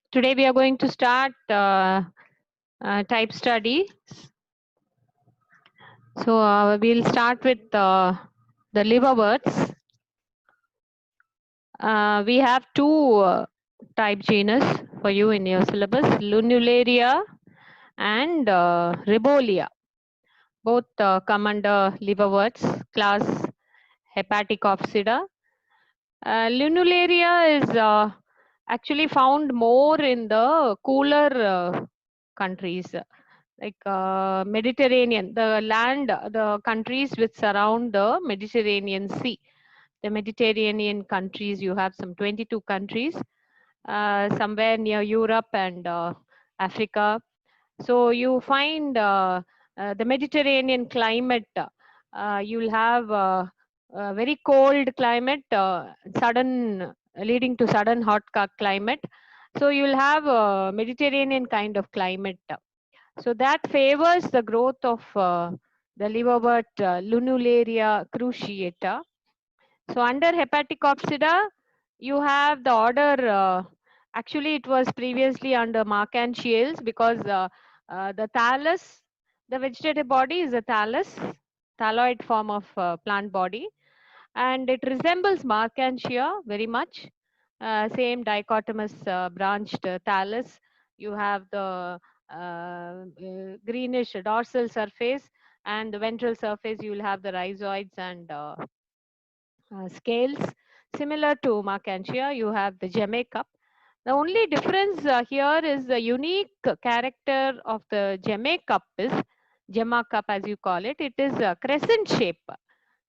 Today we are going to start type study. So we'll start with the liverworts. We have two type genus for you in your syllabus: Lunularia and Ribolia. Both come under liverworts class Hepaticopsida. Lunularia is actually found more in the cooler countries like Mediterranean, the land, the countries which surround the Mediterranean Sea. The Mediterranean countries, you have some 22 countries, somewhere near Europe and Africa. So you find the Mediterranean climate, you'll have very cold climate, sudden leading to sudden hot climate. So you'll have a Mediterranean kind of climate. So that favors the growth of the liverwort Lunularia cruciata. So under Hepaticopsida, you have the order. Actually, it was previously under Marcantiales because the thallus, the vegetative body is a thallus, thalloid form of plant body, and it resembles Marcantia very much. Same dichotomous branched thallus. You have the greenish dorsal surface, and the ventral surface you will have the rhizoids and scales. Similar to Marcantia, you have the gemme cup. The only difference here is the unique character of the gemme cup is Gemma cup as you call it. It is a crescent shape.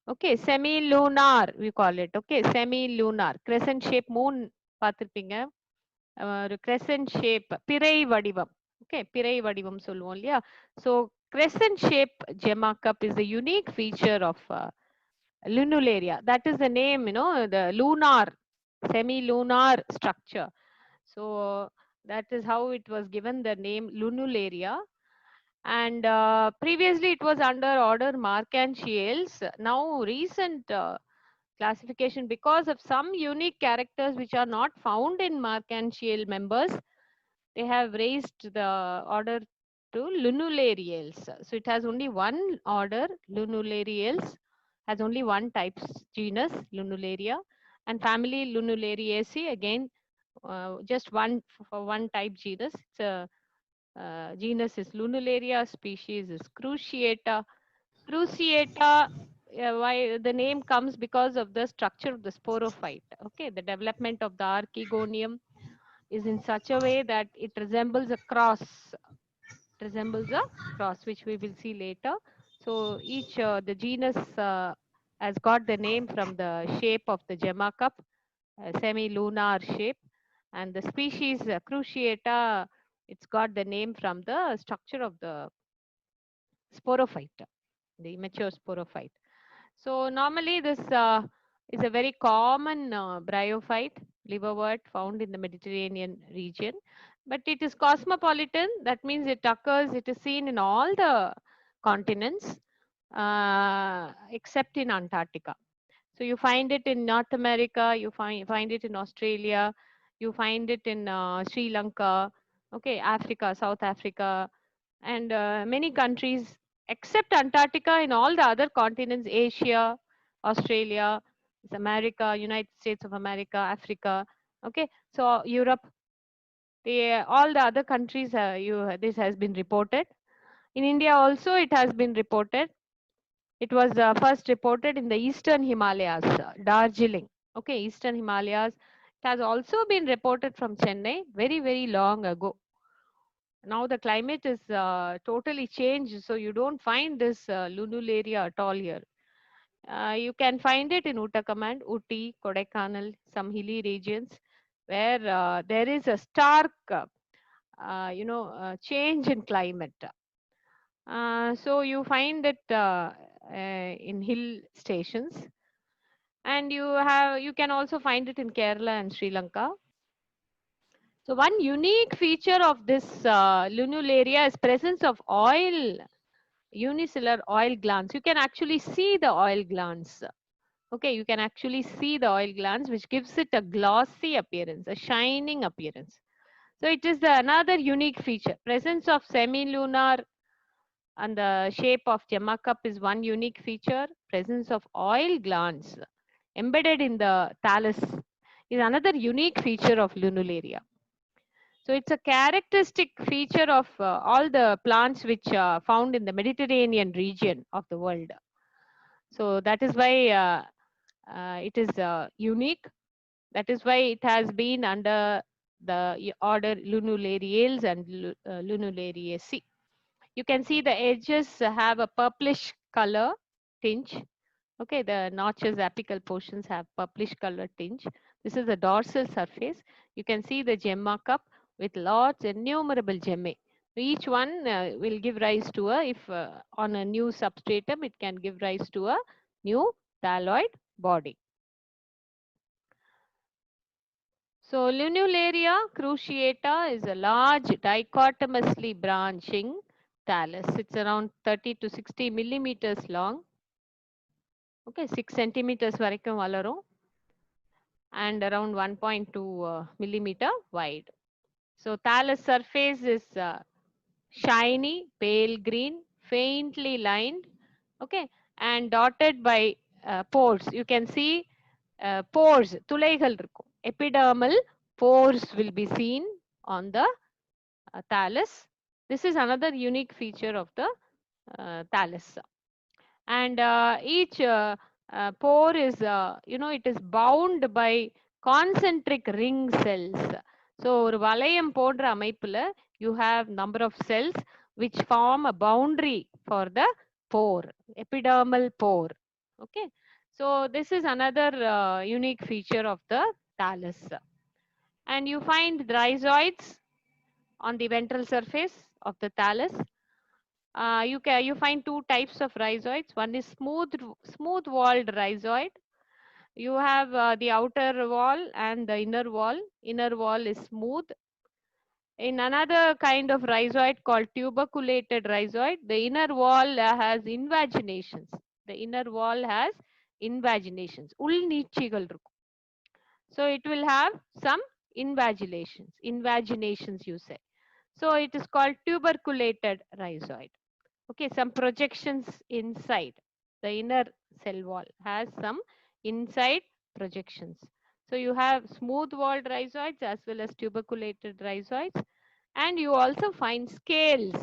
Okay, semi-lunar we call it. Okay, semi-lunar crescent shape moon பார்த்திருப்பீங்க ஒரு crescent shape பிறை வடிவம். Okay, பிறை வடிவம் சொல்லுவோம் இல்லையா? So crescent shape Gemma cup is the unique feature of Lunularia. That is the name, the lunar, semi-lunar structure. So that is how it was given the name Lunularia. And previously it was under order Marcantiales. Now recent classification, because of some unique characters which are not found in Marcantial members, they have raised the order to Lunulariales. So it has only one order, Lunulariales, has only one type genus, Lunularia, and family Lunulariaceae, again, just one for one type genus. It's a genus is Lunularia, species is Cruciata. Cruciata, why the name comes because of the structure of the sporophyte. Okay, the development of the archegonium is in such a way that it resembles a cross. It resembles a cross, which we will see later. So each the genus has got the name from the shape of the Gemma cup, semi-lunar shape, and the species Cruciata, it's got the name from the structure of the sporophyte, the immature sporophyte. So normally this is a very common bryophyte, liverwort found in the Mediterranean region, but it is cosmopolitan. That means it occurs, it is seen in all the continents except in Antarctica. So you find it in North America, you find it in Australia, you find it in Sri Lanka, okay, Africa, South Africa, and many countries except Antarctica. In all the other continents, Asia, Australia, America, United States of America, Africa, okay, so Europe, all the other countries, this has been reported. In India also it has been reported. It was first reported in the eastern Himalayas, Darjeeling. Okay, eastern Himalayas. It has also been reported from Chennai very, very long ago. Now the climate is totally changed, so you don't find this Lunularia at all here. You can find it in Uttarakhand, Uti, Kodaikanal, some hilly regions where there is a stark, change in climate. So you find it in hill stations, and you can also find it in Kerala and Sri Lanka. So one unique feature of this Lunularia is presence of oil, unicellular oil glands. You can actually see the oil glands. Okay, you can actually see the oil glands, which gives it a glossy appearance, a shining appearance. So it is another unique feature. Presence of semilunar and the shape of Gemma cup is one unique feature. Presence of oil glands embedded in the thallus is another unique feature of lunularia. So it's a characteristic feature of all the plants which are found in the Mediterranean region of the world. So that is why it is unique. That is why it has been under the order Lunulariales and Lunulariaceae. You can see the edges have a purplish color tinge. Okay, the notches, apical portions have purplish color tinge. This is the dorsal surface. You can see the gemma cup with lots, innumerable gemmae. Each one will give rise to a, if on a new substratum, it can give rise to a new thalloid body. So Lunularia cruciata is a large dichotomously branching thallus. It's around 30 to 60 millimeters long. Okay, 6 centimeters வரைக்கும் வளரும் and around 1.2 millimeter wide. So thallus surface is shiny, pale green, faintly lined, okay, and dotted by pores. You can see pores, துளைகள் இருக்கும். Epidermal pores will be seen on the thallus. This is another unique feature of the thallus. And each pore is, it is bound by concentric ring cells. So ஒரு வளையம் போன்ற அமைப்புல you have number of cells which form a boundary for the pore, epidermal pore. Okay, so this is another unique feature of the thallus. And you find rhizoids on the ventral surface of the thallus. You find two types of rhizoids. One is smooth walled rhizoid. You have the outer wall and the inner wall. Inner wall is smooth. In another kind of rhizoid called tuberculated rhizoid, the inner wall has invaginations. The inner wall has invaginations. உள்நீட்சிகள் இருக்கும். So it will have some invaginations you say. So it is called tuberculated rhizoid. Okay, some projections inside. The inner cell wall has some inside projections. So you have smooth walled rhizoids as well as tuberculated rhizoids. And you also find scales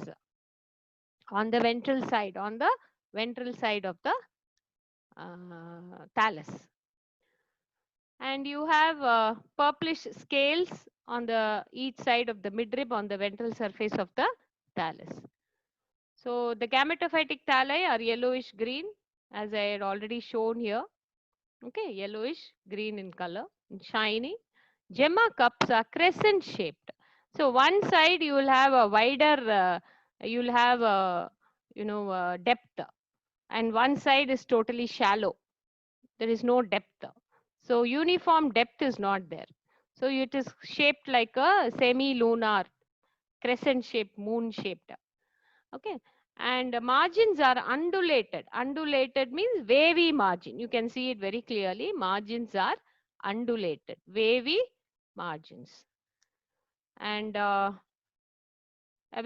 on the ventral side, of the thallus. And you have purplish scales on the each side of the midrib on the ventral surface of the thallus. So the gametophytic thalli are yellowish green, as I had already shown here. Okay, yellowish green in color, shiny. Gemma cups are crescent shaped. So one side you will have a wider, you will have a, depth, and one side is totally shallow. There is no depth. So uniform depth is not there. So it is shaped like a semi-lunar, crescent shaped, moon shaped. Okay, and margins are undulated. Undulated means wavy margin. You can see it very clearly. Margins are undulated, wavy margins. And a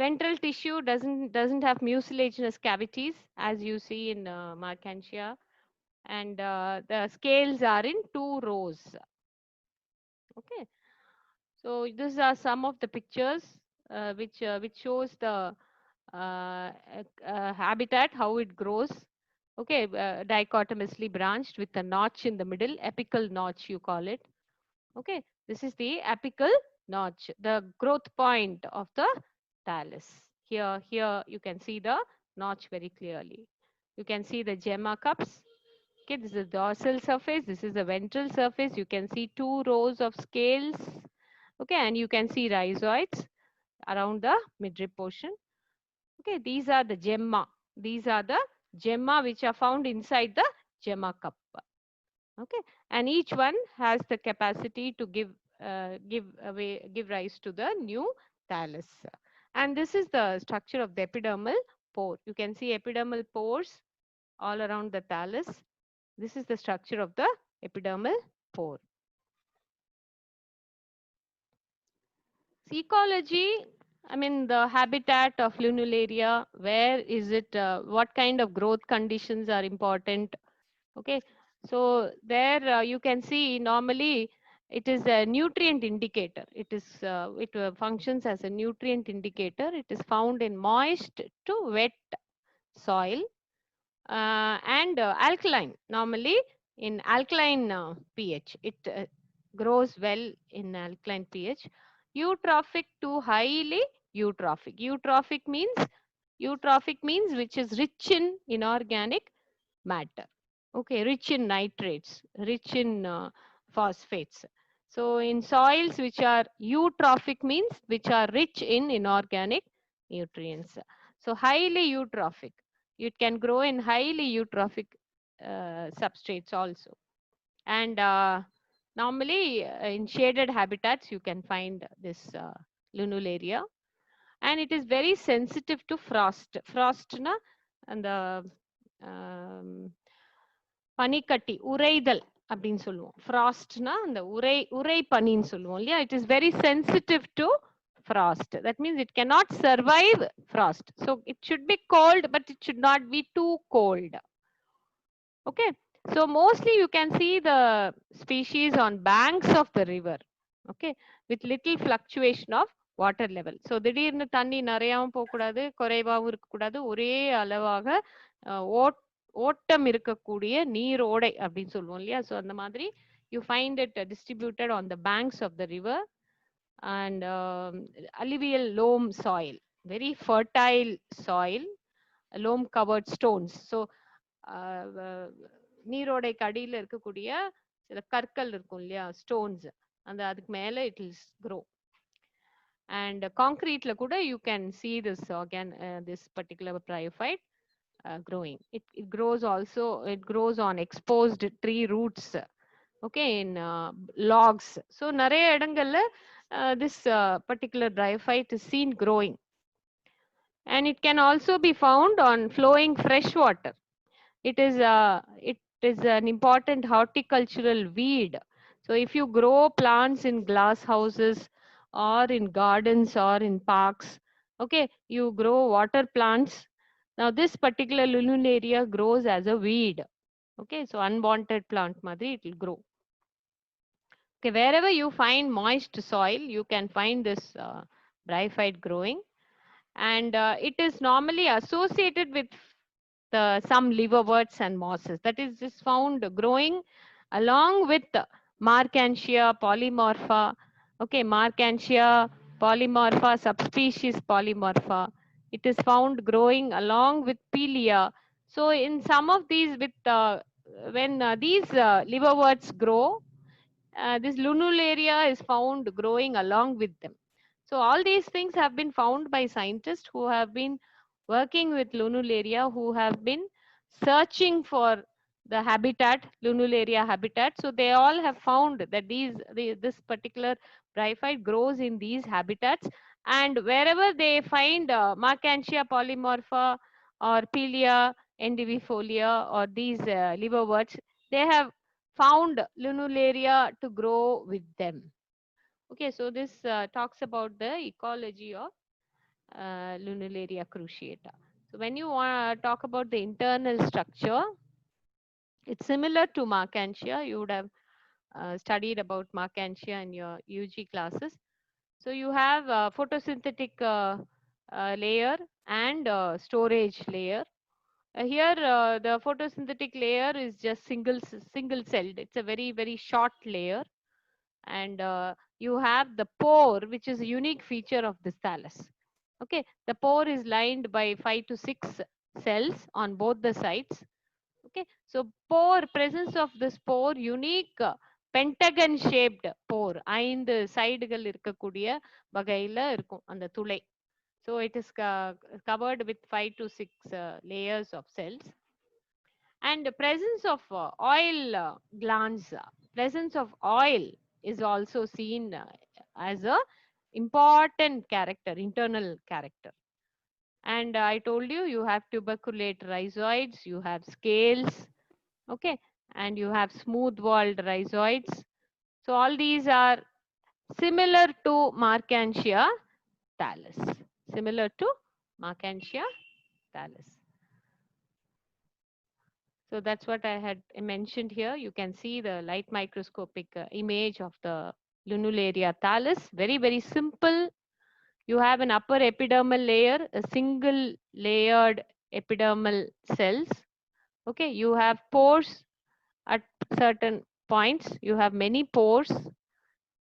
ventral tissue doesn't have mucilaginous cavities as you see in Marchantia, and the scales are in 2 rows. Okay, so these are some of the pictures which shows the habitat, how it grows. Okay, dichotomously branched with a notch in the middle, apical notch you call it. Okay, this is the apical notch, the growth point of the thallus. Here you can see the notch very clearly. You can see the gemma cups. Okay, this is the dorsal surface. This is the ventral surface. You can see 2 rows of scales. Okay, and you can see rhizoids around the midrib portion. Okay, these are the gemma. These are the gemma which are found inside the gemma cup. Okay, and each one has the capacity to give rise to the new thallus. And this is the structure of the epidermal pore. You can see epidermal pores all around the thallus. This is the structure of the epidermal pore. Ecology, I mean, the habitat of Lunularia, where is it, what kind of growth conditions are important? Okay, so there you can see normally it is a nutrient indicator. It functions as a nutrient indicator. It is found in moist to wet soil and alkaline. Normally in alkaline pH, it grows well in alkaline pH. Eutrophic to highly eutrophic. Eutrophic means which is rich in inorganic matter. Okay, rich in nitrates, rich in phosphates. So in soils which are eutrophic means which are rich in inorganic nutrients. So highly eutrophic. It can grow in highly eutrophic substrates also. And normally in shaded habitats you can find this Lunularia, and it is very sensitive to frost. Frost na and the பனிக்கட்டி உறைதல் அப்படின்னு சொல்லுவோம். ஃப்ராஸ்ட்னா அந்த உறை பனின்னு சொல்லுவோம் இல்லையா? It is very sensitive to frost. That means it cannot survive frost. So it should be cold, but it should not be too cold. Okay, so mostly you can see the species on banks of the river. Okay, with little fluctuation of water level. So திடீர்னு தண்ணி நிறையாவும் போகக்கூடாது, குறைவாகவும் இருக்கக்கூடாது, ஒரே அளவாக ஓட்டம் இருக்கக்கூடிய நீரோடை அப்படின்னு சொல்லுவோம் இல்லையா? ஸோ அந்த மாதிரி you find it distributed on the banks of the river, and alluvial loam soil, very fertile soil, loam covered stones. So நீரோடைக்கு அடியில இருக்கக்கூடிய சில கற்கள் இருக்கும் இல்லையா, ஸ்டோன்ஸ், அந்த அதுக்கு மேல இட் இல் grow. And concreteல கூட you can see this this particular bryophyte growing. It grows also, it grows on exposed tree roots. Okay, in logs. So நிறைய இடங்கள்ல this particular bryophyte is seen growing, and it can also be found on flowing fresh water. It is an important horticultural weed. So if you grow plants in glass houses or in gardens or in parks, okay, you grow water plants. Now this particular Lunularia grows as a weed. Okay, so unwanted plant madri it will grow. Okay, wherever you find moist soil, you can find this bryophyte growing, and it is normally associated with some liverworts and mosses. That is found growing along with Markantia polymorpha. Okay, Markantia polymorpha, subspecies polymorpha. It is found growing along with Pelia. So in some of these, with when these liverworts grow, this Lunularia is found growing along with them. So all these things have been found by scientists who have been working with Lunularia, who have been searching for the habitat, Lunularia habitat. So they all have found that this particular bryophyte grows in these habitats, and wherever they find Markantia polymorpha or Pelia endivifolia or these liverworts, they have found Lunularia to grow with them. Okay, so this talks about the ecology of Lunularia cruciata. So when you want to talk about the internal structure, it's similar to Markantia. You would have studied about Markantia in your UG classes. So you have a photosynthetic layer and storage layer. Here the photosynthetic layer is just single celled. It's a very short layer, and you have the pore, which is a unique feature of this thallus. Okay, the pore is lined by 5 to 6 cells on both the sides. Okay, so pore, presence of this pore, unique pentagon shaped pore, ஐந்து சைடுகள் இருக்கக்கூடிய வகையில இருக்கும் அந்த துளை. So it is covered with 5 to 6 layers of cells, and the presence of oil glands. Presence of oil is also seen as a important character, internal character. And I told you, you have tuberculate rhizoids, you have scales, okay, and you have smooth walled rhizoids. So all these are similar to Markantia thallus. Similar to Markantia thallus. So that's what I had mentioned here. You can see the light microscopic image of the Lunularia thallus. Very, very simple. You have an upper epidermal layer, a single layered epidermal cells. Okay, you have pores at certain points. You have many pores.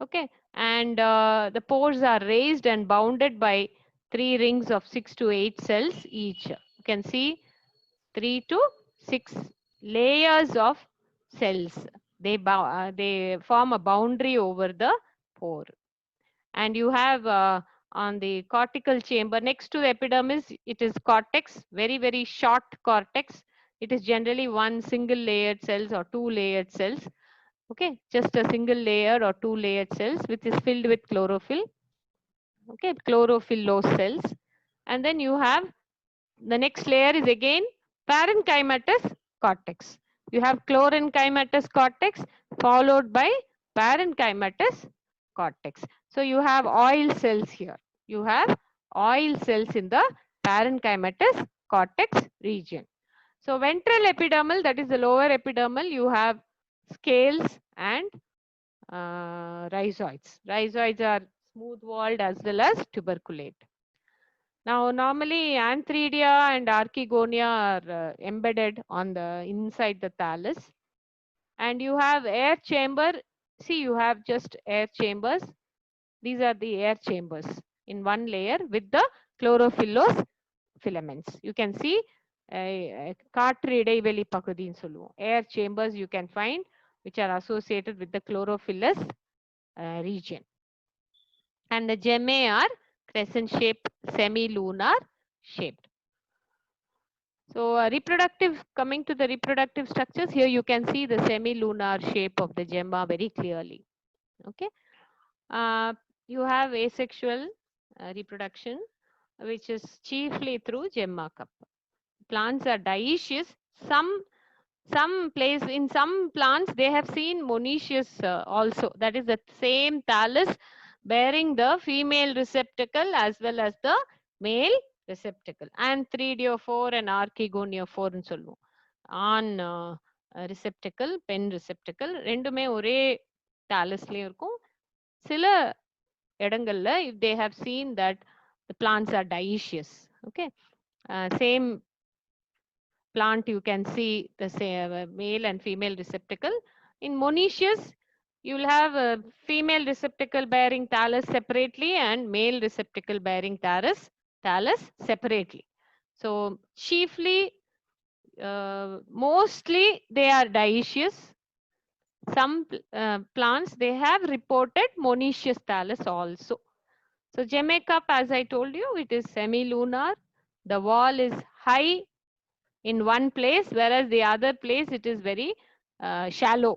Okay, and the pores are raised and bounded by 3 rings of 6 to 8 cells each. You can see 3 to 6 layers of cells. They form a boundary over the pore. And you have on the cortical chamber next to the epidermis, it is cortex, very, very short cortex. It is generally one single layered cells or 2 layered cells. Okay, just a single layer or 2 layered cells which is filled with chlorophyll. Okay, chlorophyllose cells. And then you have the next layer is again parenchymatous cortex. You have chlorenchymatous cortex followed by parenchymatous cortex. So you have oil cells here. You have oil cells in the parenchymatous cortex region. So ventral epidermal, that is the lower epidermal, you have scales and rhizoids. Rhizoids are smooth walled as well as tuberculate. Now, normally Antheridia and Archegonia are embedded on the inside the thallus. And you have air chamber. See, you have just air chambers. These are the air chambers in one layer with the chlorophyllose filaments. You can see காற்று இடைவெளி பகுதின்னு சொல்லுவோம். Air chambers you can find which are associated with the chlorophyllous region. And the gemmae are crescent shaped, semi-lunar shaped. So coming to the reproductive structures, here you can see the semi-lunar shape of the gemma very clearly. Okay. You have asexual reproduction, which is chiefly through gemma cup. Plants are dioecious. Some place in some plants they have seen monoecious also. That is the same thallus bearing the female receptacle as well as the male receptacle. Antheridophore and Archegoniophore ன்னு சொல்லுவோம். ஆண் receptacle, pen receptacle ரெண்டுமே ஒரே thallus-லயும் இருக்கும். சில இடங்கள்ல if they have seen that the plants are dioecious. Okay. Same plant you can see the same male and female receptacle. In monoecious, you will have a female receptacle bearing thallus separately and male receptacle bearing thallus separately. So chiefly, mostly they are dioecious. Some plants they have reported monoecious thallus also. So gemmae cup, as I told you, it is semi-lunar. The wall is high in one place, whereas the other place it is very shallow.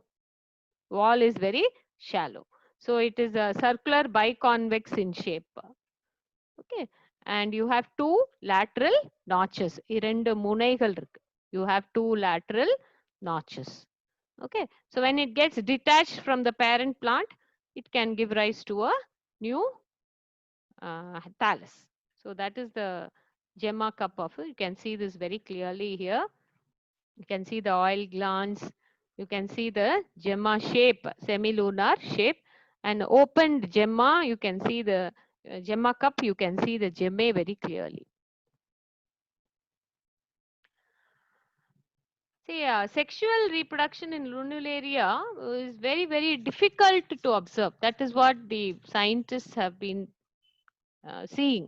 Wall is very shallow. So it is a circular biconvex in shape. Okay. And you have 2 lateral notches. இரண்டு முனைகள் இருக்கு. You have 2 lateral notches. Okay. So when it gets detached from the parent plant, it can give rise to a new thallus. So that is the gemma cup of it. You can see this very clearly here. You can see the oil glands. You can see the gemma shape, semi-lunar shape. And opened gemma, you can see the gemma cup, you can see the gemmae very clearly. See, sexual reproduction in Lunularia is very, very difficult to observe. That is what the scientists have been seeing.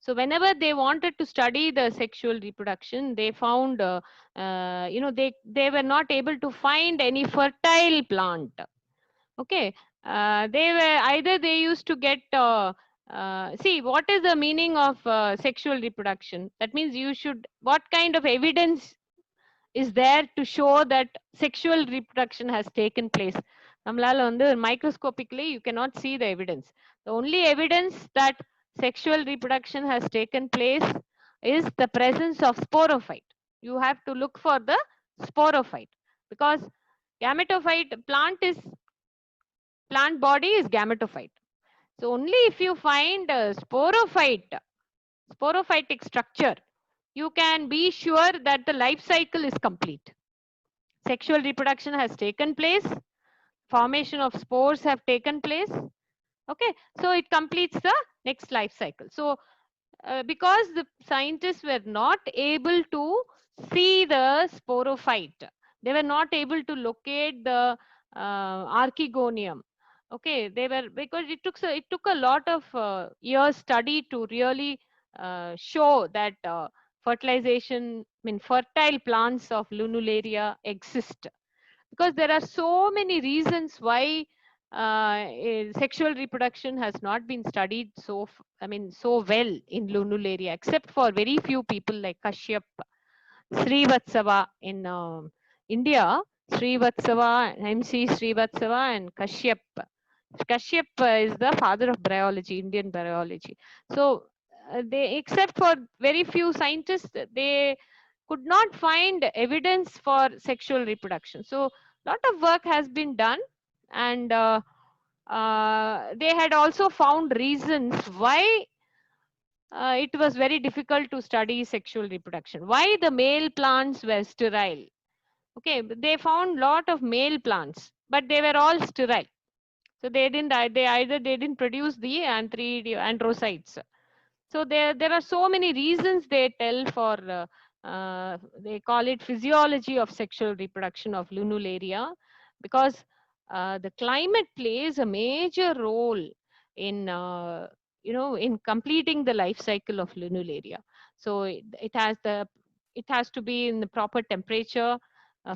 So whenever they wanted to study the sexual reproduction, they found, they were not able to find any fertile plant. Okay. They used to get, see, what is the meaning of sexual reproduction? That means what kind of evidence is there to show that sexual reproduction has taken place? நம்மளால வந்து microscopically you cannot see the evidence. The only evidence that sexual reproduction has taken place is the presence of sporophyte. You have to look for the sporophyte because gametophyte plant body is gametophyte. So only if you find a sporophytic structure, you can be sure that the life cycle is complete. Sexual reproduction has taken place, formation of spores have taken place. Okay, so it completes the next life cycle. So because the scientists were not able to see the sporophyte, they were not able to locate the archegonium. Okay, they were, because it took a lot of years study to really show that fertilization, I mean fertile plants of Lunularia exist, because there are so many reasons why sexual reproduction has not been studied I mean so well in Lunularia, except for very few people like Kashyap, Srivatsava in India, Srivatsava, MC Srivatsava and Kashyap. Kashyap is the father of bryology, Indian bryology. So they, except for very few scientists, they could not find evidence for sexual reproduction. So lot of work has been done, and they had also found reasons why it was very difficult to study sexual reproduction. Why the male plants were sterile? Okay, they found lot of male plants, but they were all sterile. So they didn't. They didn't produce the androcytes. So there are so many reasons they tell for. They call it physiology of sexual reproduction of Lunularia, because the climate plays a major role in in completing the life cycle of Lunularia. So it has to be in the proper temperature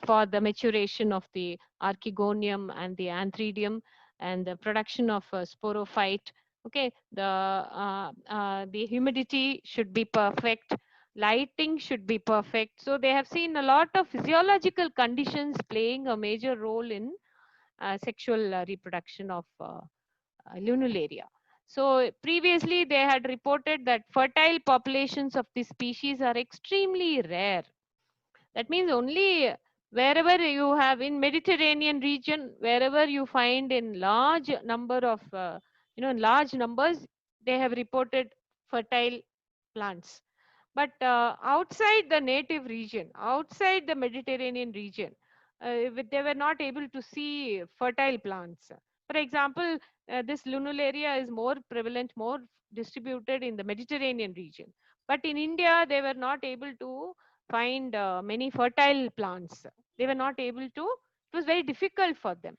for the maturation of the archegonium and the antheridium and the production of sporophyte. Okay, the humidity should be perfect, lighting should be perfect. So they have seen a lot of physiological conditions playing a major role in sexual reproduction of Lunularia. So previously they had reported that fertile populations of this species are extremely rare. That means only wherever you have in Mediterranean region, wherever you find in large number of, in large numbers, they have reported fertile plants. But outside the native region, outside the Mediterranean region, they were not able to see fertile plants. For example, this Lunularia is more prevalent, more distributed in the Mediterranean region. But in India, they were not able to find many fertile plants. They were not able to, it was very difficult for them.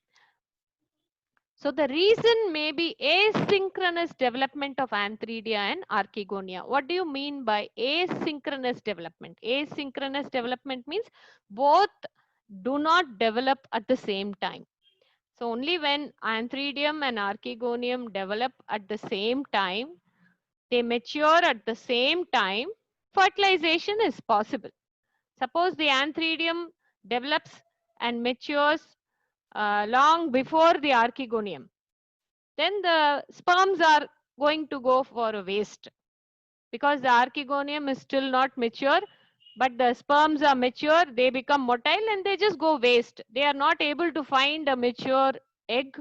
So the reason may be asynchronous development of Antheridia and Archegonia. What do you mean by asynchronous development? Asynchronous development means both do not develop at the same time. So only when Antheridium and Archegonium develop at the same time, they mature at the same time, fertilization is possible. Suppose the Antheridium develops and matures long before the Archegonium, then the sperms are going to go for a waste, because the archegonium is still not mature, but the sperms are mature, they become motile and they just go waste. They are not able to find a mature egg,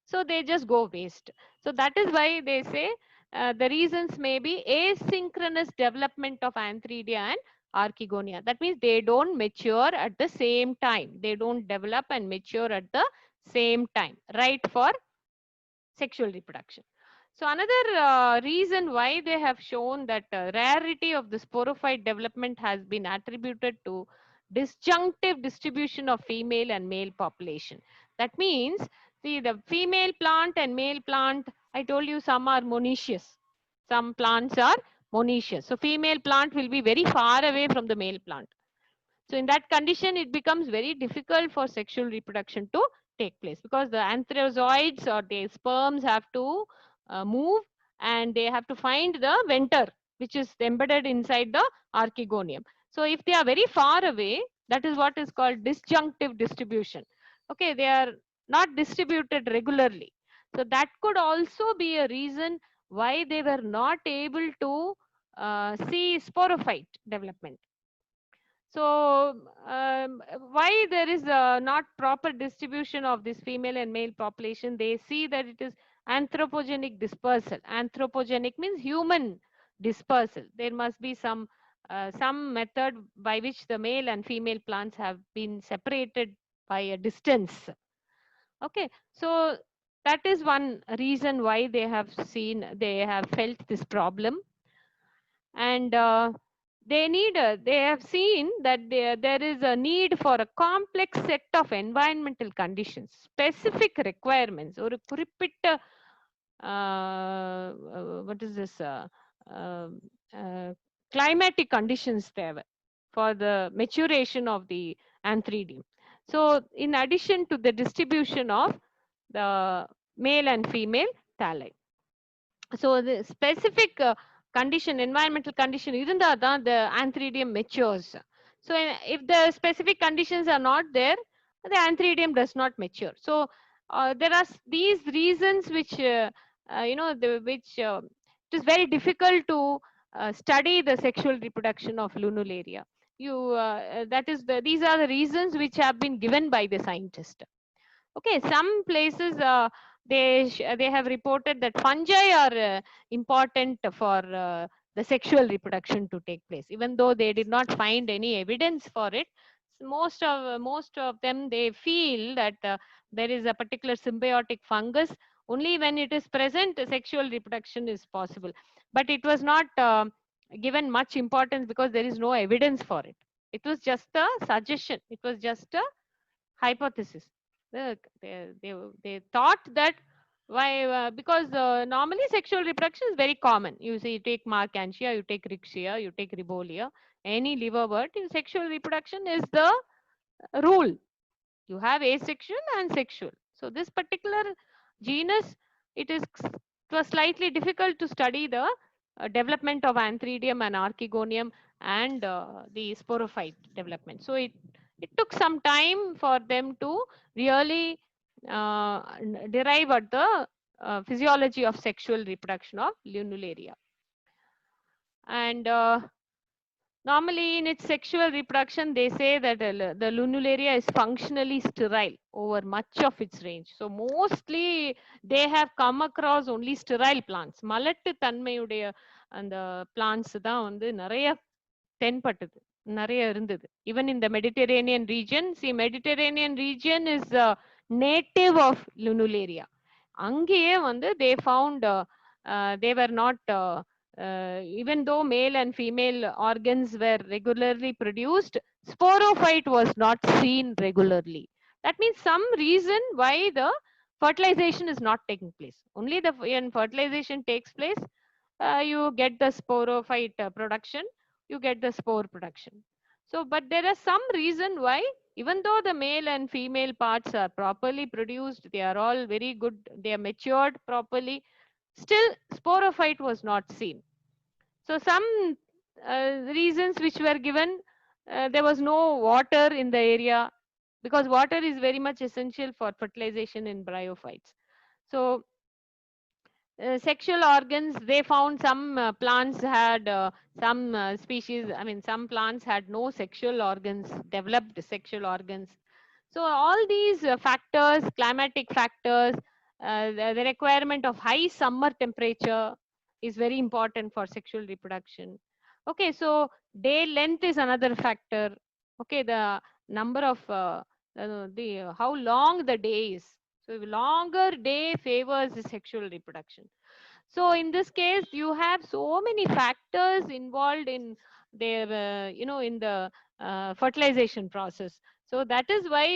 so they just go waste. So that is why they say the reasons may be asynchronous development of Antheridia and Archegonia. That means they don't mature at the same time. They don't develop and mature at the same time, right, for sexual reproduction. So another reason why they have shown that rarity of the sporophyte development has been attributed to disjunctive distribution of female and male population. That means, see, the female plant and male plant, I told you some are monoecious. Some plants are monoecious. So female plant will be very far away from the male plant. So in that condition, it becomes very difficult for sexual reproduction to take place, because the antherozoids or the sperms have to move, and they have to find the venter, which is embedded inside the archegonium. So if they are very far away, that is what is called disjunctive distribution. Okay, they are not distributed regularly. So that could also be a reason why they were not able to see sporophyte development. So, why there is not proper distribution of this female and male population? They see that it is Anthropogenic dispersal. Anthropogenic means human dispersal. There must be some method by which the male and female plants have been separated by a distance. Okay, so that is one reason why they have felt this problem. And they have seen that there is a need for a complex set of environmental conditions, specific requirements, ஒரு குறிப்பிட்ட what is this uh, uh, climatic conditions தேவை for the maturation of the anthridium. So in addition to the distribution of the male and female thalli, so the specific condition, environmental condition இருந்தா தான் the anthridium matures. So if the specific conditions are not there, the anthridium does not mature. So there are these reasons which which it is very difficult to study the sexual reproduction of Lunularia. These are the reasons which have been given by the scientist. Okay, some places they have reported that fungi are important for the sexual reproduction to take place, even though they did not find any evidence for it. Most of them, they feel that there is a particular symbiotic fungus. Only when it is present, sexual reproduction is possible. But it was not given much importance because there is no evidence for it. It was just a suggestion. It was just a hypothesis. They thought that why because normally sexual reproduction is very common. You see, you take Markantia, you take Rixia, you take Ribolia, any liverwort, sexual reproduction is the rule. You have asexual and sexual. So this particular genus, it was slightly difficult to study the development of Anthridium and Archegonium and the sporophyte development. So it took some time for them to really derive at the physiology of sexual reproduction of Lunularia. And normally in its sexual reproduction, they say that the Lunularia is functionally sterile over much of its range. So mostly they have come across only sterile plants. மலட்டு தன்மையுடைய அந்த plants தான் வந்து நிறைய தென்பட்டது, நிறைய இருந்தது. Even in the Mediterranean region, see, Mediterranean region is native of Lunularia. அங்கேயே வந்து they found they were not even though male and female organs were regularly produced, sporophyte was not seen regularly. That means some reason why the fertilization is not taking place. Only when fertilization takes place, you get the sporophyte production, you get the spore production. So, but there is some reason why, even though the male and female parts are properly produced, they are all very good, they are matured properly, still sporophyte was not seen. So some reasons which were given, there was no water in the area, because water is very much essential for fertilization in bryophytes. So sexual organs, they found some plants had some species, I mean some plants had no sexual organs, developed sexual organs. So all these factors, climatic factors, the requirement of high summer temperature is very important for sexual reproduction. Okay, so day length is another factor. Okay, the number of how long the day is. So longer day favors the sexual reproduction. So in this case, you have so many factors involved in their, in the fertilization process. So that is why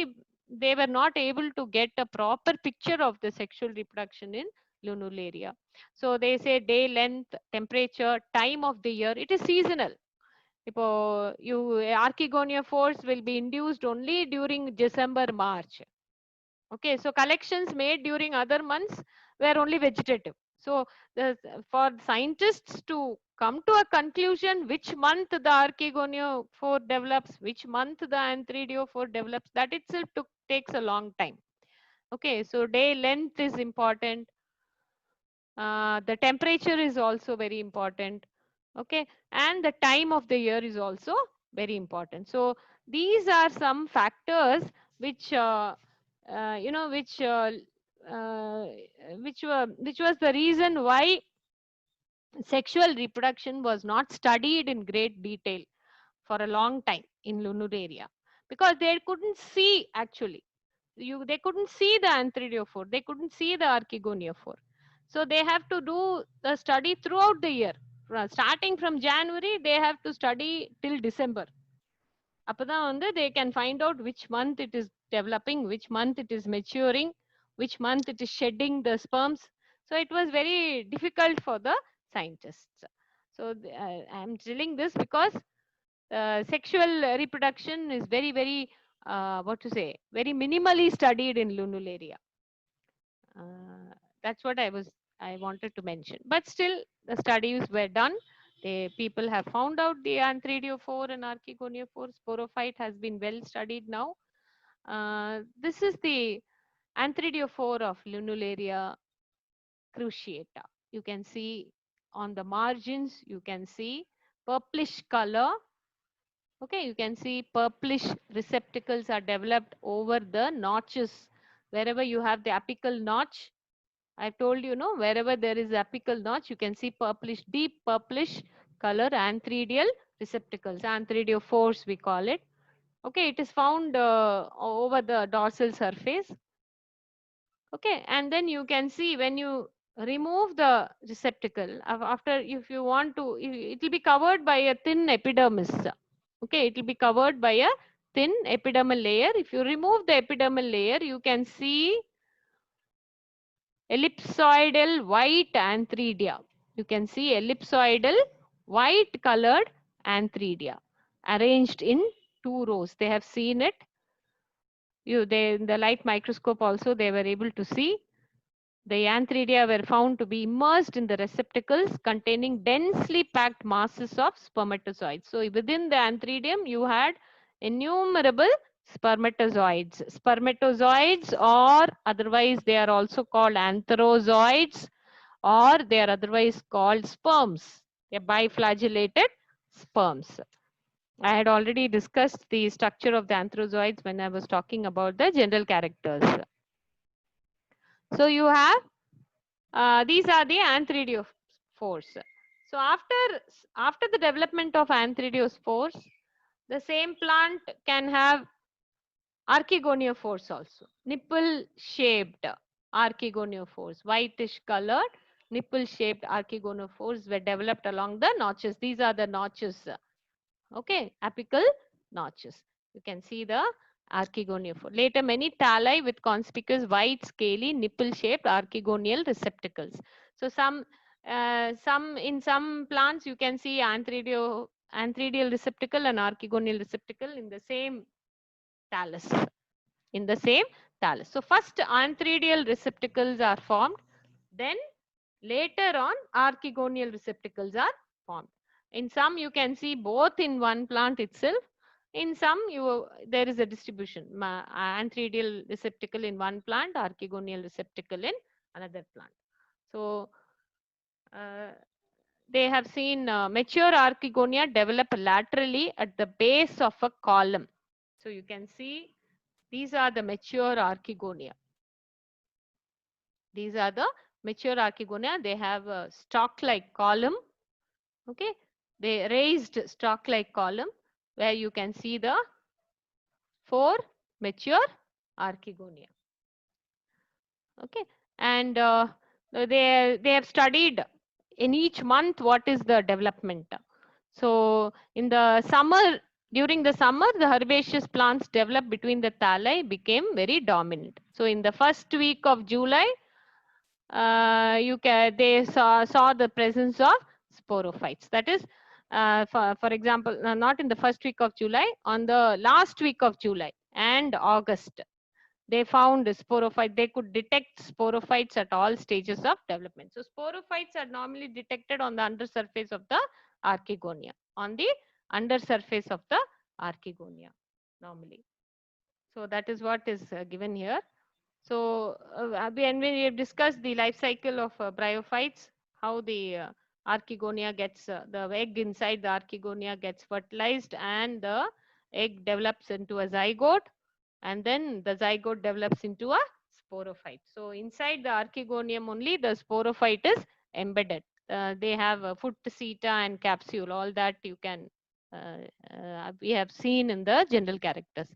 they were not able to get a proper picture of the sexual reproduction in Lunularia. So they say day length, temperature, time of the year, it is seasonal. இப்போ Archegonia force will be induced only during December, March. Okay, so collections made during other months were only vegetative. So for scientists to come to a conclusion which month the Archegoniophore develops, which month the Anthridiophore develops, that itself takes a long time. Okay, so day length is important. The temperature is also very important. Okay, and the time of the year is also very important. So these are some factors which which which was the reason why sexual reproduction was not studied in great detail for a long time in Lunaria, because they couldn't see actually. They couldn't see the anthridiophore, they couldn't see the archegoniophore. So they have to do the study throughout the year. Starting from January, they have to study till December. அப்பதான் வந்து they can find out which month it is developing, which month it is maturing, which month it is shedding the sperms. So it was very difficult for the scientists. So I'm telling this because sexual reproduction is very what to say, very minimally studied in Lunularia. That's what I wanted to mention. But still, the studies were done. People have found out the anthridiophore and archegoniophore. Sporophyte has been well studied now. This is the anthridiophore of Lunularia cruciata. You can see on the margins, you can see purplish color. Okay, you can see purplish receptacles are developed over the notches. Wherever you have the apical notch, I've told you, no, wherever there is apical notch, you can see purplish, deep purplish color anthridial receptacles, anthridiophores we call it. Okay, it is found over the dorsal surface. Okay, and then you can see when you remove the receptacle, after, if you want to, it will be covered by a thin epidermis. Okay, it will be covered by a thin epidermal layer. If you remove the epidermal layer, you can see ellipsoidal white anthridia. You can see ellipsoidal white colored anthridia arranged in 2 rows. They have seen it. They, in the light microscope also, they were able to see. The anthridia were found to be immersed in the receptacles containing densely packed masses of spermatozoids. So within the anthridium, you had innumerable spermatozoids. Spermatozoids, or otherwise they are also called antherozoids, or they are otherwise called sperms. They're biflagellated sperms. I had already discussed the structure of the antherozoids when I was talking about the general characters. So you have these are the anthridiophores. So after the development of anthridiophores, the same plant can have archegoniophores also, nipple shaped archegoniophores, whitish colored nipple shaped archegoniophores were developed along the notches. These are the notches. Okay, apical notches. You can see the archegoniophore. Later, many thalli with conspicuous white, scaly, nipple-shaped archegonial receptacles. So in some plants, you can see anthridial receptacle and archegonial receptacle in the same thallus. In the same thallus. So first anthridial receptacles are formed. Then later on, archegonial receptacles are formed. In some, you can see both in one plant itself. In some, there is a distribution. Anthridial receptacle in one plant, archegonial receptacle in another plant. So they have seen mature archegonia develop laterally at the base of a column. So you can see these are the mature archegonia. These are the mature archegonia. They have a stalk-like column. Okay, they raised stalk-like column where you can see the 4 mature archegonia. Okay, and they have studied in each month what is the development. So in the summer, during the summer, the herbaceous plants developed between the thalli became very dominant. So in the first week of July, they saw the presence of sporophytes. That is, for example, not in the first week of July, on the last week of July and August, they found sporophytes. They could detect sporophytes at all stages of development. So sporophytes are normally detected on the undersurface of the archegonia, on the undersurface of the archegonia normally. So that is what is given here. So when we have discussed the life cycle of bryophytes, how the archegonia gets, the egg inside the archegonia gets fertilized and the egg develops into a zygote, and then the zygote develops into a sporophyte. So inside the archegonium only the sporophyte is embedded. They have a foot, seta and capsule. All that you can we have seen in the general characters.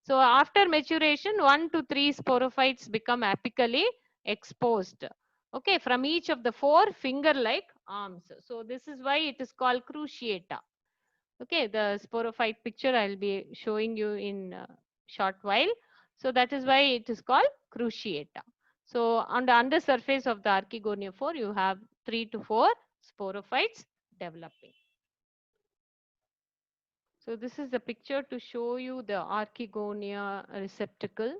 So after maturation, 1 to 3 sporophytes become apically exposed. Okay, from each of the 4 finger-like arms. So this is why it is called cruciata. Okay, the sporophyte picture I'll be showing you in a short while. So that is why it is called cruciata. So on the undersurface of the archegoniophore, you have 3 to 4 sporophytes developing. So this is the picture to show you the archegonia receptacle.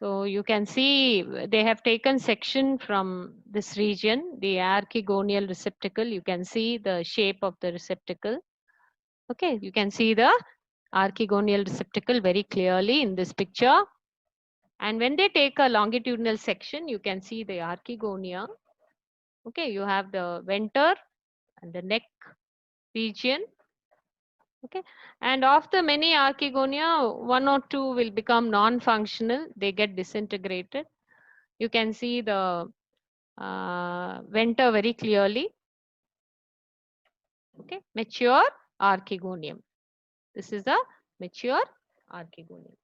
So you can see they have taken section from this region, the archegonial receptacle. You can see the shape of the receptacle. Okay, you can see the archegonial receptacle very clearly in this picture. And when they take a longitudinal section, you can see the archegonia. Okay, you have the venter and the neck region. Okay, and of the many archegonia, 1 or 2 will become non-functional. They get disintegrated. You can see the venter very clearly. Okay, mature archegonium. This is the mature archegonium.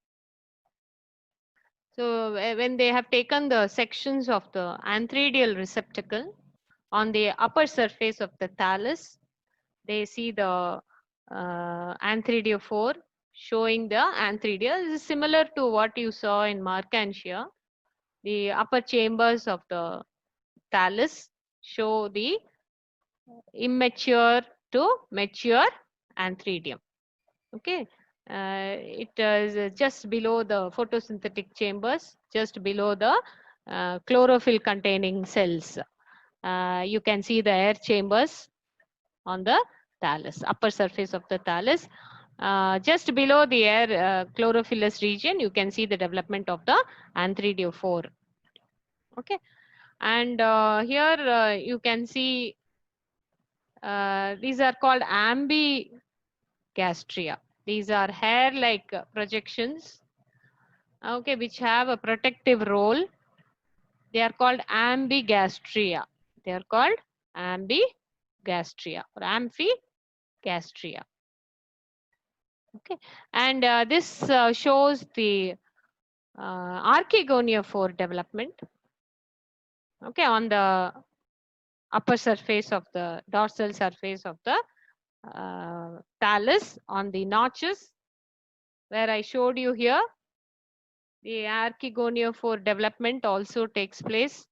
So when they have taken the sections of the antheridial receptacle on the upper surface of the thallus, they see the antheridiophore showing the antheridia. This is similar to what you saw in Markantia. The upper chambers of the thallus show the immature to mature antheridium. Okay, it is just below the photosynthetic chambers, just below the chlorophyll containing cells. You can see the air chambers on the thallus, upper surface of the thallus. Just below the air chlorophyllous region, you can see the development of the antheridiophore. Okay, and here you can see these are called ambigastria. These are hair-like projections, okay, which have a protective role. They are called ambigastria. They are called ambigastria or amphigastria. Okay, and this shows the archegoniophore development. Okay, on the upper surface of the dorsal surface of the thallus, on the notches where I showed you here, the archegoniophore development also takes place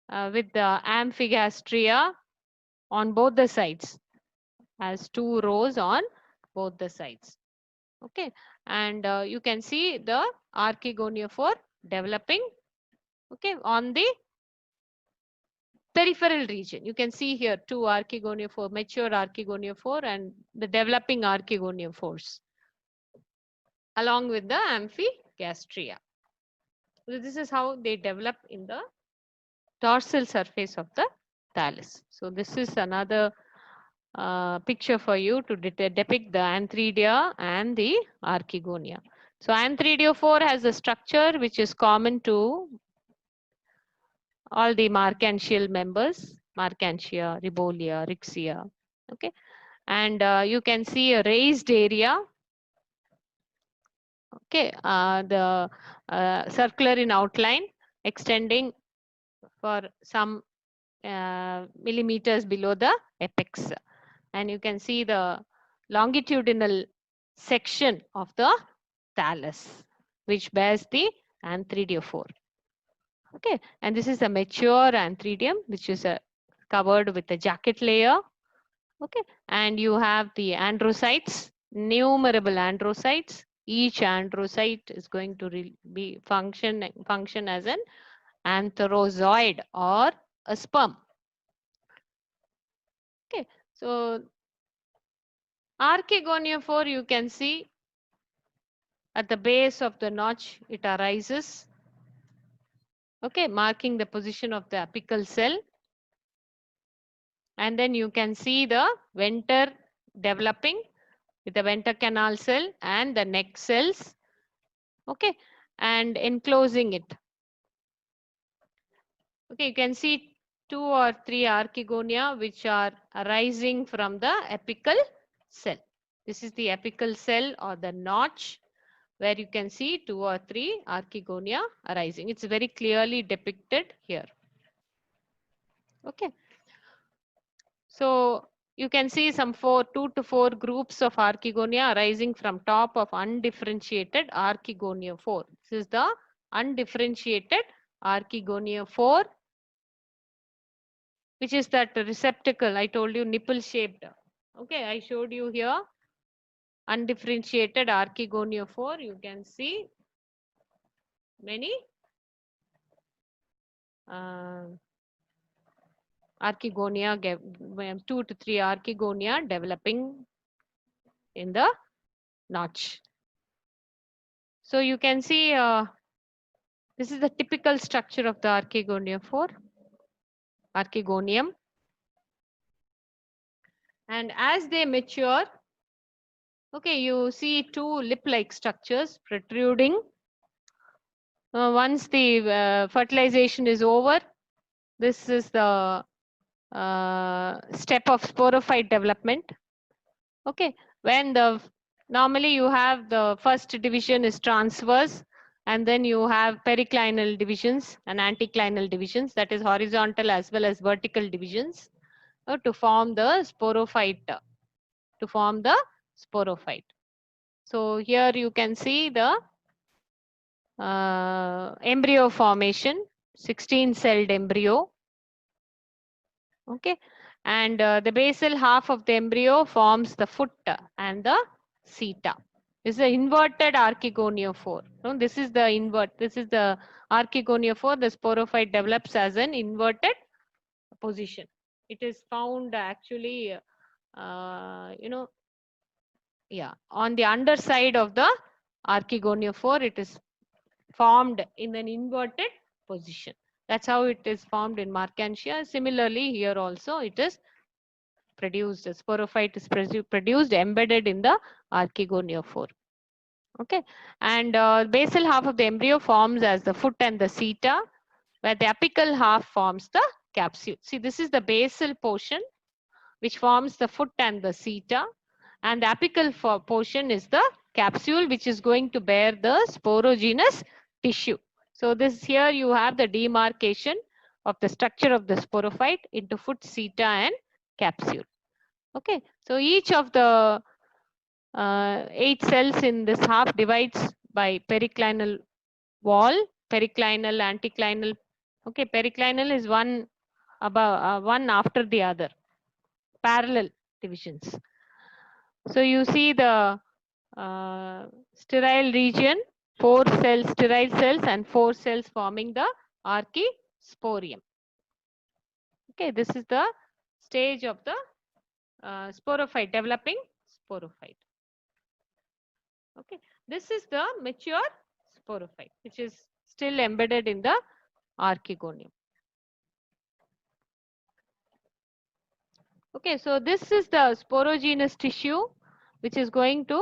with the amphigastria on both the sides, as 2 rows on both the sides. Okay, and you can see the archegoniophore developing, okay, on the peripheral region. You can see here 2 archegoniophore, mature archegoniophore and the developing archegoniophores along with the amphigastria. So this is how they develop in the dorsal surface of the thallus. So this is another picture for you to depict the antheridia and the archegonia. So antheridiophore has a structure which is common to all the marcantial members, Marcantia, Ribolia, Rixia. Okay, and you can see a raised area. Okay, the circular in outline extending for some millimeters below the apex. And you can see the longitudinal section of the thallus, which bears the antheridiophore. Okay, and this is a mature antheridium, which is covered with a jacket layer. Okay, and you have the androcytes, numerable androcytes. Each androcyte is going to be function as an antherozoid or a sperm. Okay, so archegoniophore, you can see at the base of the notch, it arises. Okay, marking the position of the apical cell. And then you can see the venter developing with the venter canal cell and the neck cells. Okay, and enclosing it. Okay, you can see 2 or 3 archegonia which are arising from the apical cell. This is the apical cell or the notch where you can see 2 or 3 archegonia arising. It's very clearly depicted here. Okay. So you can see some 2 to 4 groups of archegonia arising from top of undifferentiated archegonia 4. This is the undifferentiated archegonia 4, which is that receptacle I told you, nipple shaped. Okay, I showed you here undifferentiated archegonia 4. You can see many archegonia, 2 to 3 archegonia developing in the notch. So you can see this is the typical structure of the archegonia 4, archegonium. And as they mature, okay, you see 2 lip-like structures protruding. Once the fertilization is over, this is the step of sporophyte development. Okay, when normally you have the first division is transverse, and then you have periclinal divisions and anticlinal divisions, that is horizontal as well as vertical divisions, to form the sporophyte. So here you can see the embryo formation, 16-celled embryo. Okay, and the basal half of the embryo forms the foot and the seta. This is the inverted archegonia 4. No, this is the invert. This is the archegonia 4. The sporophyte develops as an inverted position. It is found actually, on the underside of the archegonia 4. It is formed in an inverted position. That's how it is formed in Marchantia. Similarly, here also it is produced. Sporophyte is produced embedded in the archegonia 4. Okay, and basal half of the embryo forms as the foot and the seta, where the apical half forms the capsule. See, this is the basal portion which forms the foot and the seta, and the apical portion is the capsule which is going to bear the sporogenous tissue. So this here you have the demarcation of the structure of the sporophyte into foot, seta and capsule. Okay, so each of the 8 cells in this half divides by periclinal wall, periclinal, anticlinal. Okay, periclinal is one above, one after the other, parallel divisions. So you see the sterile region, 4 cells, sterile cells, and 4 cells forming the archisporium. Okay, this is the stage of the sporophyte, developing sporophyte. Okay, this is the mature sporophyte, which is still embedded in the archegonium. Okay, so this is the sporogenous tissue, which is going to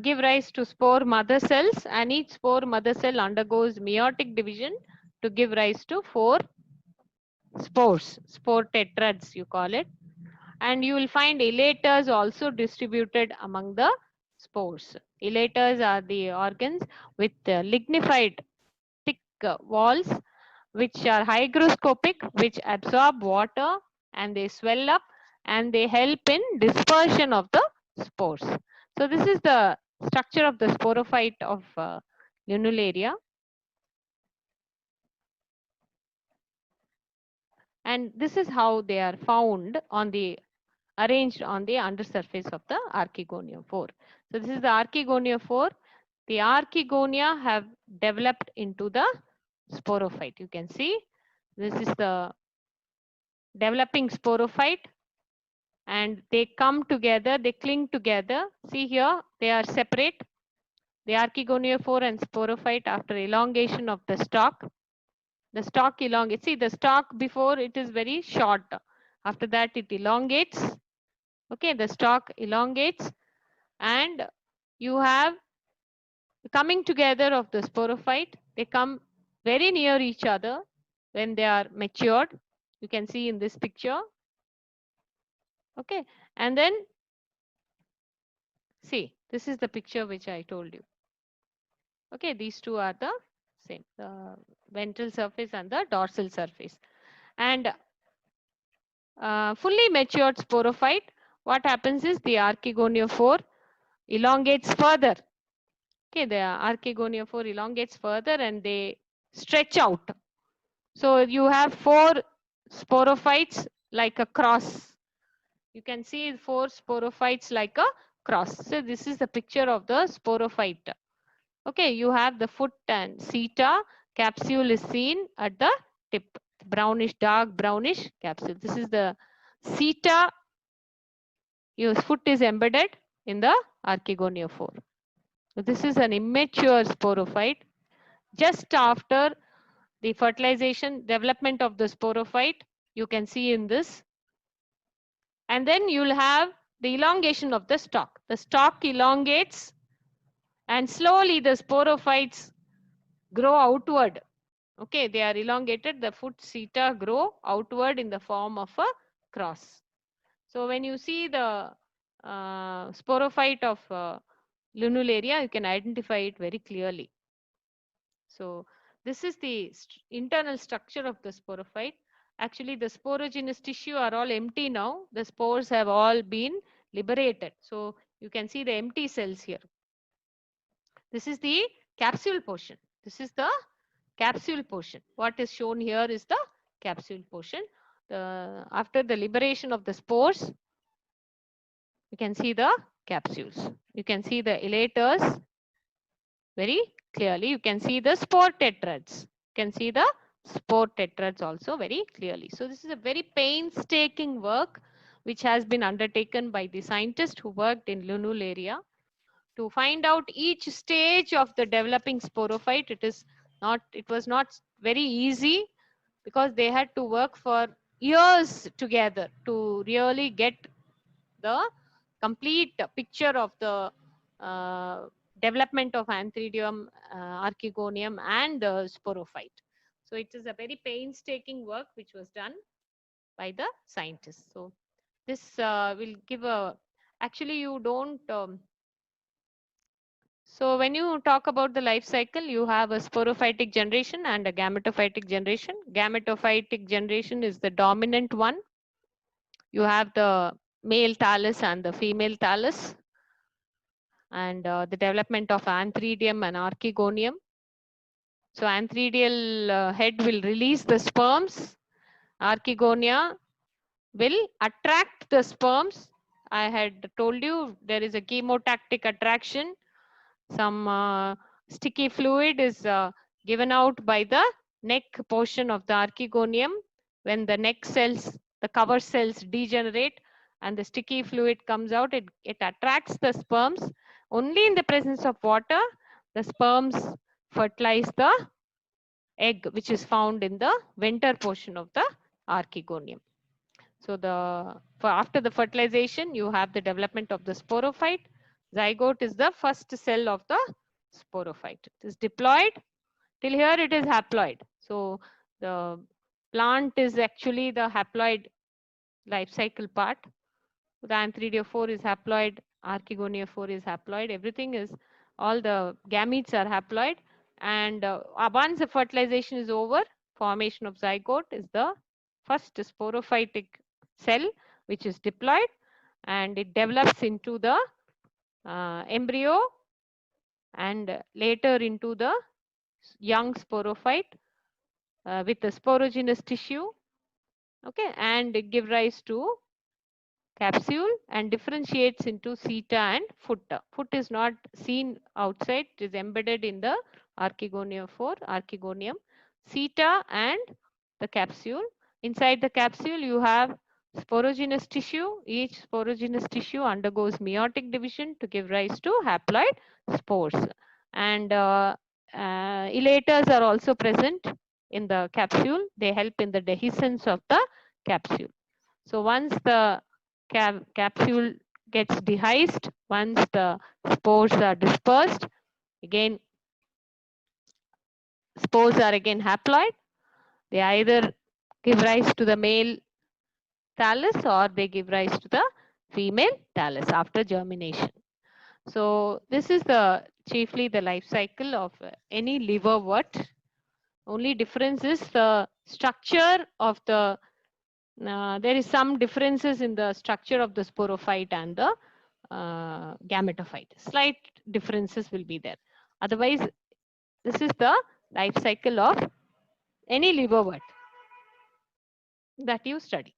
give rise to spore mother cells, and each spore mother cell undergoes meiotic division to give rise to 4 spores, spore tetrads you call it. And you will find elaters also distributed among the spores. Elaters are the organs with lignified thick walls which are hygroscopic, which absorb water and they swell up and they help in dispersion of the spores. So this is the structure of the sporophyte of Lunularia. And this is how they are found on the arranged on the undersurface of the archegonia 4. So this is the archegonia 4. The archegonia have developed into the sporophyte. You can see this is the developing sporophyte, and they come together, they cling together. See here, they are separate. The archegonia 4 and sporophyte after elongation of the stalk. The stalk elongates. See, the stalk before it is very short. After that it elongates. Okay, the stalk elongates and you have coming together of the sporophyte. They come very near each other when they are matured. You can see in this picture. Okay. And then see, this is the picture which I told you. Okay. These two are the same, the ventral surface and the dorsal surface. And fully matured sporophyte, what happens is the archegoniophore elongates further. Okay, the archegoniophore elongates further and they stretch out. So you have 4 sporophytes like a cross. You can see 4 sporophytes like a cross. So this is the picture of the sporophyte. Okay, you have the foot and seta. Capsule is seen at the tip. Brownish, dark brownish capsule. This is the seta. Your foot is embedded in the archegoniophore. So this is an immature sporophyte. Just after the fertilization, development of the sporophyte, you can see in this. And then you'll have the elongation of the stalk. The stalk elongates and slowly the sporophytes grow outward. Okay, they are elongated. The foot seta grow outward in the form of a cross. So when you see the sporophyte of Lunularia, you can identify it very clearly. So this is the internal structure of the sporophyte. Actually, the sporogenous tissue are all empty now. The spores have all been liberated. So you can see the empty cells here. This is the capsule portion. This is the capsule portion. What is shown here is the capsule portion. After the liberation of the spores, you can see the capsules. You can see the elaters very clearly. You can see the spore tetrads. You can see the spore tetrads also very clearly. So this is a very painstaking work which has been undertaken by the scientists who worked in Lunularia to find out each stage of the developing sporophyte. It was not very easy because they had to work for years together to really get the complete picture of the development of Anthridium, Archegonium, and the sporophyte. So it is a very painstaking work which was done by the scientists. So this will give a, actually you don't, so when you talk about the life cycle, you have a sporophytic generation and a gametophytic generation. Gametophytic generation is the dominant one. You have the male thallus and the female thallus, and the development of Anthridium and Archegonium. So anthridial head will release the sperms. Archegonia will attract the sperms. I had told you there is a chemotactic attraction. Some sticky fluid is given out by the neck portion of the archegonium. When the neck cells, the cover cells degenerate and the sticky fluid comes out, it attracts the sperms. Only in the presence of water, the sperms fertilize the egg, which is found in the venter portion of the archegonium. So after the fertilization, you have the development of the sporophyte. Zygote is the first cell of the sporophyte. It is diploid. Till here it is haploid. So the plant is actually the haploid life cycle part. The Anthridiophore is haploid, Archegoniophore is haploid. Everything is, all the gametes are haploid. And once the fertilization is over, formation of zygote is the first sporophytic cell, which is diploid, and it develops into the embryo and later into the young sporophyte with the sporogenous tissue. Okay, and it give rise to capsule and differentiates into seta and foot. Foot is not seen outside, it is embedded in the archegoniophore, archegonium. Seta and the capsule. Inside the capsule, you have sporogenous tissue. Each sporogenous tissue undergoes meiotic division to give rise to haploid spores. And elaters are also present in the capsule. They help in the dehiscence of the capsule. So once the capsule gets dehisced, once the spores are dispersed, Again, spores are again haploid. They either give rise to the male thallus or they give rise to the female thallus after germination. So this is the chiefly the life cycle of any liverwort. Only difference is the structure of the there is some differences in the structure of the sporophyte and the gametophyte. Slight differences will be there. Otherwise, this is the life cycle of any liverwort that you study.